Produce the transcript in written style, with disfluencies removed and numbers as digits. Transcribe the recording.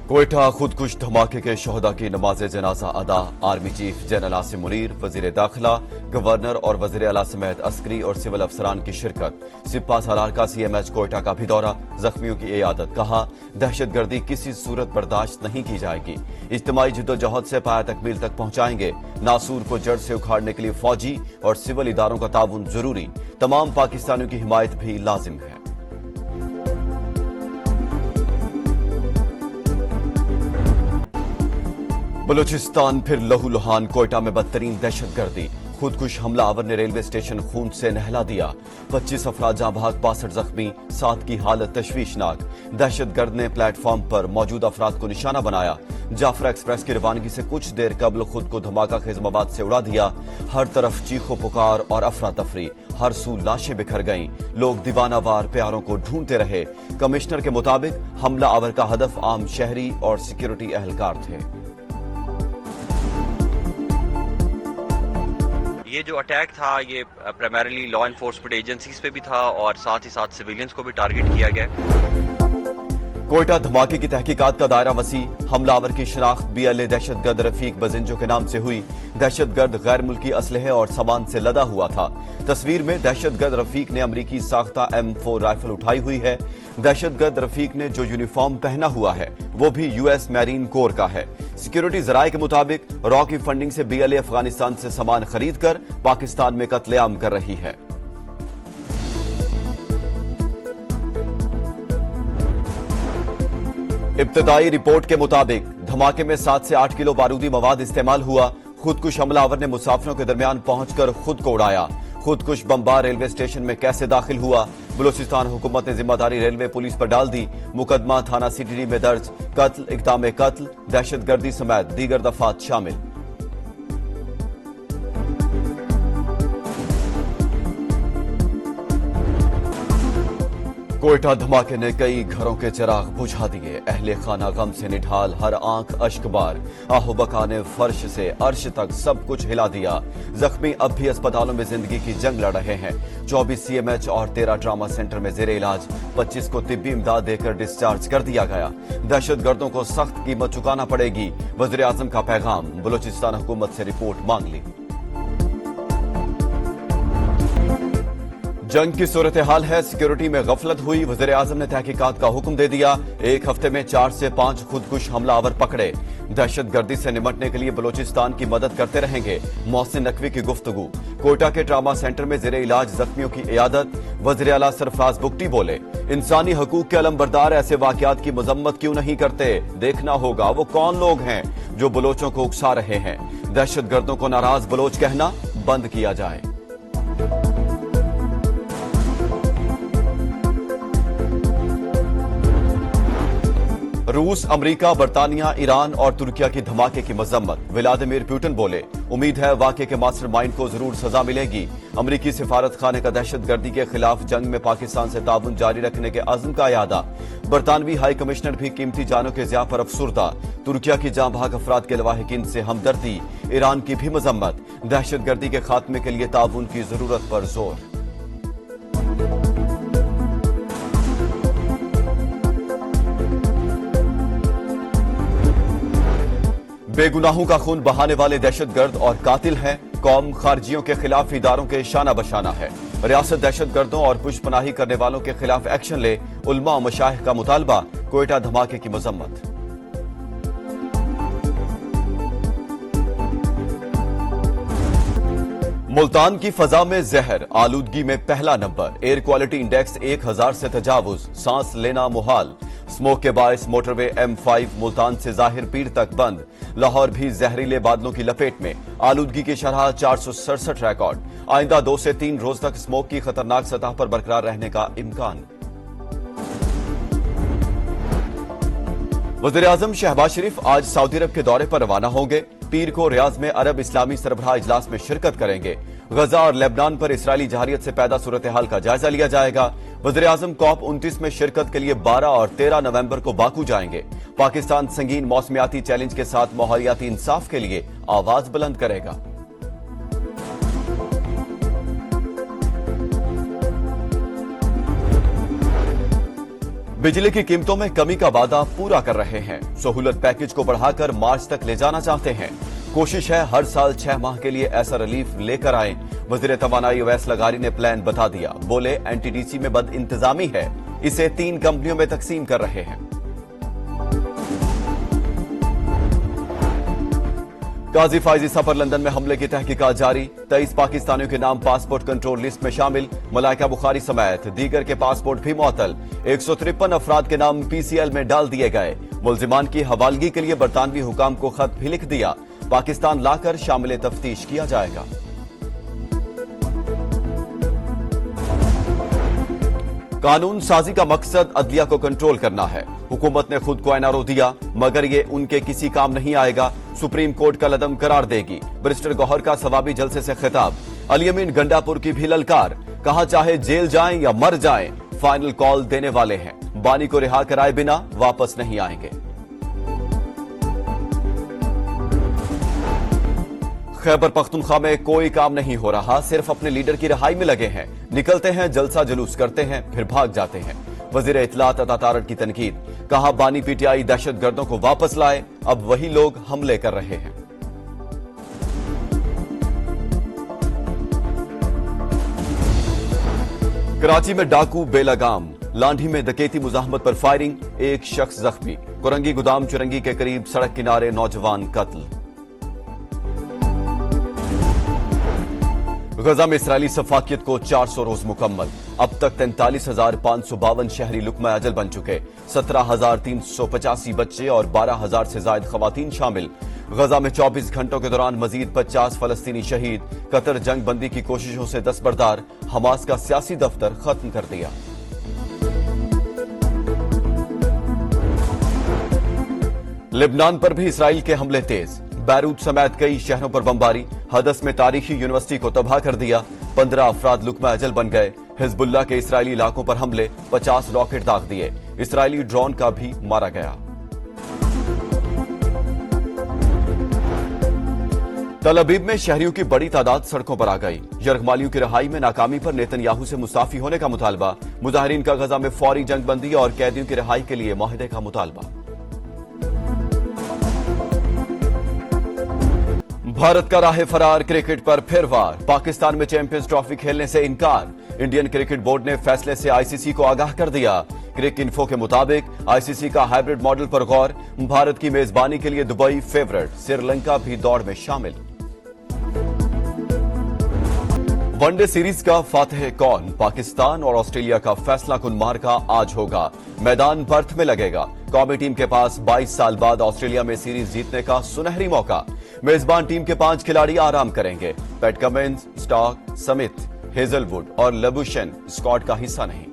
कोयटा खुदकुश धमाके के शोहदा की नमाज जनाजा अदा। Army chief general Asim Munir, वजीर दाखिला, गवर्नर और वजीर आला समेत अस्करी और सिविल अफसरान की शिरकत। सिपा सालार का CMH कोयटा का भी दौरा, जख्मियों की इयादत। कहा, दहशतगर्दी किसी सूरत बर्दाश्त नहीं की जाएगी। इज्तिमाई जिद्दोजहद से पाया तकमील तक पहुंचाएंगे। नासूर को जड़ से उखाड़ने के लिए फौजी और सिविल इदारों का ताउन जरूरी। तमाम पाकिस्तानियों की हिमायत भी लाजिम है। बलूचिस्तान फिर लहूलुहान। कोयटा में बदतरीन दहशतगर्दी। खुदकुश हमला आवर ने रेलवे स्टेशन खून से नहला दिया। 25 अफराद जाँ भाग, 62 जख्मी, 7 की हालत तशवीशनाक। दहशतगर्द ने प्लेटफॉर्म पर मौजूद अफराद को निशाना बनाया। जाफरा एक्सप्रेस की रवानगी से कुछ देर कबल खुद को धमाका खेज मवाद से उड़ा दिया। हर तरफ चीखो पुकार और अफरा तफरी, हर सू लाशें बिखर गईं। लोग दीवानावार प्यारों को ढूंढते रहे। कमिश्नर के मुताबिक हमला आवर का हदफ आम शहरी और सिक्योरिटी एहलकार थे। ये जो अटैक था ये प्राइमरीली लॉ एनफोर्समेंट एजेंसीज पे भी था और साथ ही साथ सिविलियंस को भी टारगेट किया गया। कोयटा धमाके की तहकीकात का दायरा वसी। हमलावर की शनाख्त BLA दहशतगर्द रफीक बजिंजो के नाम से हुई। दहशतगर्द गैर मुल्की असलहे और सामान से लदा हुआ था। तस्वीर में दहशतगर्द रफीक ने अमरीकी साख्ता M4 राइफल उठाई हुई है। दहशतगर्द रफीक ने जो यूनिफॉर्म पहना हुआ है वो भी US मैरीन कोर का है। सिक्योरिटी जराये के मुताबिक रॉ की फंडिंग से BLA अफगानिस्तान से सामान खरीद कर पाकिस्तान में कत्लेआम कर रही है। इब्तदाई रिपोर्ट के मुताबिक धमाके में 7 से 8 किलो बारूदी मवाद इस्तेमाल हुआ। खुदकुश हमलावर ने मुसाफिरों के दरमियान पहुंचकर खुद को उड़ाया। खुदकुश बमबार रेलवे स्टेशन में कैसे दाखिल हुआ? बलूचिस्तान हुकूमत ने जिम्मेदारी रेलवे पुलिस पर डाल दी। मुकदमा थाना CTD में दर्ज। कत्ल, इक़दाम कत्ल, दहशतगर्दी समेत दीगर दफात शामिल। कोयटा धमाके ने कई घरों के चिराग बुझा दिए। अहले खाना गम से निढाल, हर आंख अश्कबार। आहोबका ने फर्श से अर्श तक सब कुछ हिला दिया। जख्मी अब भी अस्पतालों में जिंदगी की जंग लड़ रहे हैं। 24 CMH और 13 ट्रामा सेंटर में जेर इलाज। 25 को तिब्बी इमदाद देकर डिस्चार्ज कर दिया गया। दहशतगर्दों को सख्त कीमत चुकाना पड़ेगी। वज़ीर आज़म का पैगाम, बलूचिस्तान हुकूमत से रिपोर्ट मांग ली। जंग की सूरत हाल है, सिक्योरिटी में गफलत हुई। वज़ीर आज़म ने तहकीकात का हुक्म दे दिया। एक हफ्ते में 4 से 5 खुदकुश हमलावर पकड़े। दहशतगर्दी से निपटने के लिए बलूचिस्तान की मदद करते रहेंगे। मोहसिन नकवी की गुफ्तगू। कोयटा के ट्रामा सेंटर में जेर इलाज जख्मियों की इयादत। वज़ीर आला सरफराज बुगटी बोले, इंसानी हकूक के अलमबरदार ऐसे वाकयात की मजम्मत क्यों नहीं करते? देखना होगा वो कौन लोग हैं जो बलोचों को उकसा रहे हैं। दहशतगर्दों को नाराज बलोच कहना बंद किया जाए। रूस, अमरीका, बरतानिया, ईरान और तुर्किया की धमाके की मजम्मत। व्लादिमीर पुतिन बोले, उम्मीद है वाक़े के मास्टरमाइंड को जरूर सजा मिलेगी। अमरीकी सिफारत खाने का दहशतगर्दी के खिलाफ जंग में पाकिस्तान से ताउन जारी रखने के अज़्म का यादा। बरतानवी हाई कमिश्नर भी कीमती जानों के ज़िया पर अफसुर्दा। तुर्किया की जाँ भाग अफराद के लवाहिकीन से हमदर्दी। ईरान की भी मजम्मत। दहशतगर्दी के खात्मे के लिए ताउन की जरूरत पर जोर। बेगुनाहों का खून बहाने वाले दहशतगर्द और कातिल हैं। कौम खारजियों के खिलाफ इदारों के शाना बशाना है। रियासत दहशतगर्दों और पुष्पनाही करने वालों के खिलाफ एक्शन ले। उलमा और मशाइख का मुतालबा। कोयटा धमाके की मजम्मत। मुल्तान की फजा में जहर, आलूदगी में पहला नंबर। एयर क्वालिटी इंडेक्स 1000 से तजावुज, सांस लेना मुहाल। स्मोक के बायस मोटरवे M5 मुल्तान से जाहिर पीर तक बंद। लाहौर भी जहरीले बादलों की लपेट में। आलूदगी की शरह 467 रिकॉर्ड। आइंदा 2 से 3 रोज तक स्मोक की खतरनाक सतह पर बरकरार रहने का इम्कान। वज़ीर आज़म शहबाज शरीफ आज सऊदी अरब के दौरे पर रवाना होंगे। पीर को रियाज में अरब इस्लामी सरबराह इजलास में शिरकत करेंगे। गजा और लेबनान पर इसराइली जहारियत से पैदा सूरत हाल का जायजा लिया जाएगा। वज़ीर आज़म COP29 में शिरकत के लिए 12 और 13 नवंबर को बाकू जाएंगे। पाकिस्तान संगीन मौसमियाती चैलेंज के साथ माहौलियाती इंसाफ के लिए आवाज बुलंद करेगा। बिजली की कीमतों में कमी का वादा पूरा कर रहे हैं। सहूलत पैकेज को बढ़ाकर मार्च तक ले जाना चाहते हैं। कोशिश है हर साल 6 माह के लिए ऐसा रिलीफ लेकर आए। वजीर तवानाई अवैस लगारी ने प्लान बता दिया। बोले एनटीडीसी में बद इंतजामी है, इसे 3 कंपनियों में तकसीम कर रहे हैं। गाजी फाइजी सफर लंदन में हमले की तहकीकात जारी। 23 पाकिस्तानियों के नाम पासपोर्ट कंट्रोल लिस्ट में शामिल। मलाइका बुखारी समेत दीगर के पासपोर्ट भी मुअत्तल। 153 अफराद के नाम पीसीएल में डाल दिए गए। मुल्जिमान की हवालगी के लिए बरतानवी हुकाम को खत भी लिख दिया। पाकिस्तान लाकर शामिल तफ्तीश किया जाएगा। कानून साजी का मकसद अदलिया को कंट्रोल करना है। हुकूमत ने खुद को एनआरओ दिया, मगर ये उनके किसी काम नहीं आएगा। सुप्रीम कोर्ट का लदम करार देगी। बैरिस्टर गौहर का सवाबी जलसे से खिताब। अली अमीन गंडापुर की भी ललकार। कहा चाहे जेल जाएं या मर जाएं, फाइनल कॉल देने वाले हैं। बानी को रिहा कराए बिना वापस नहीं आएंगे। खैबर पख्तूनख्वा में कोई काम नहीं हो रहा, सिर्फ अपने लीडर की रिहाई में लगे हैं। निकलते हैं, जलसा जुलूस करते हैं, फिर भाग जाते हैं। वजीर इत्तलात अता तारड़ की तनकीद। कहा बानी पीटीआई दहशतगर्दों को वापस लाए, अब वही लोग हमले कर रहे हैं। कराची में डाकू बेलगाम। लांढी में डकैती मुजाहमत पर फायरिंग, एक शख्स जख्मी। कुरंगी गोदाम चुरंगी के करीब सड़क किनारे नौजवान कत्ल। गजा में इसराइली सफाकियत को 400 रोज मुकम्मल। अब तक 43,552 शहरी लुकमा अजल बन चुके। 17,385 बच्चे और 12,000 से ज्यादा खवातीन शामिल। गजा में 24 घंटों के दौरान मजीद 50 फलस्तीनी शहीद। कतर जंग बंदी की कोशिशों से दस्तबरदार। हमास का सियासी दफ्तर खत्म कर दिया। लेबनान पर भी इसराइल के हमले तेज। बैरूत समेत कई शहरों पर बमबारी। हदस में तारीखी यूनिवर्सिटी को तबाह कर दिया। 15 अफराद लुकमा अजल बन गए। हिजबुल्लाह के इसराइली इलाकों पर हमले, 50 रॉकेट दाग दिए। इसराइली ड्रोन का भी मारा गया। तल अबीब में शहरियों की बड़ी तादाद सड़कों पर आ गई। यरगमालियों की रिहाई में नाकामी पर नेतन्याहू से मुसाफी होने का मुतालबा। मुजाहिरीन का गजा में फौरी जंगबंदी और कैदियों की रिहाई के लिए मुआहदे का मुतालबा। भारत का राह फरार, क्रिकेट पर फिर वार। पाकिस्तान में चैंपियंस ट्रॉफी खेलने से इनकार। इंडियन क्रिकेट बोर्ड ने फैसले से आईसीसी को आगाह कर दिया। क्रिक इन्फो के मुताबिक आईसीसी का हाइब्रिड मॉडल पर गौर। भारत की मेजबानी के लिए दुबई फेवरेट, श्रीलंका भी दौड़ में शामिल। वनडे सीरीज का फातिह कौन? पाकिस्तान और ऑस्ट्रेलिया का फैसला कुन मार्का आज होगा। मैदान पर्थ में लगेगा। कौमी टीम के पास 22 साल बाद ऑस्ट्रेलिया में सीरीज जीतने का सुनहरी मौका। मेजबान टीम के 5 खिलाड़ी आराम करेंगे। PAT Cummins, stock, Smith, Hazlewood और लबुशेन स्क्वाड का हिस्सा नहीं।